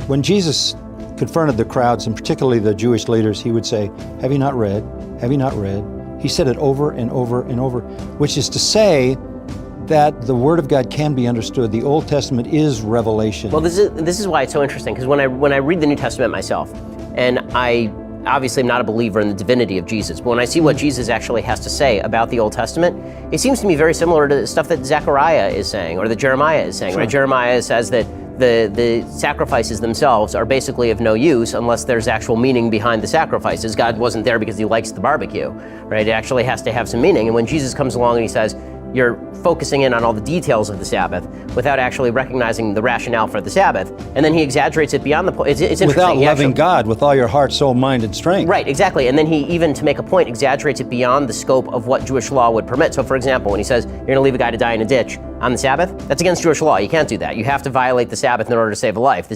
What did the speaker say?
when Jesus confronted the crowds, and particularly the Jewish leaders, he would say, have you not read? Have you not read? He said it over and over and over, which is to say that the Word of God can be understood. The Old Testament is revelation. Well, this is why it's so interesting, because when I read the New Testament myself, and I obviously am not a believer in the divinity of Jesus, but when I see what Jesus actually has to say about the Old Testament, it seems to me very similar to the stuff that Zechariah is saying, or that Jeremiah is saying. Sure. Right? Jeremiah says that the sacrifices themselves are basically of no use unless there's actual meaning behind the sacrifices. God wasn't there because he likes the barbecue, right? It actually has to have some meaning. And when Jesus comes along and he says, you're focusing in on all the details of the Sabbath without actually recognizing the rationale for the Sabbath, and then he exaggerates it beyond the point. It's interesting. Without loving God with all your heart, soul, mind, and strength. Right, exactly. And then he, even to make a point, exaggerates it beyond the scope of what Jewish law would permit. So for example, when he says, you're going to leave a guy to die in a ditch on the Sabbath, that's against Jewish law. You can't do that. You have to violate the Sabbath in order to save a life.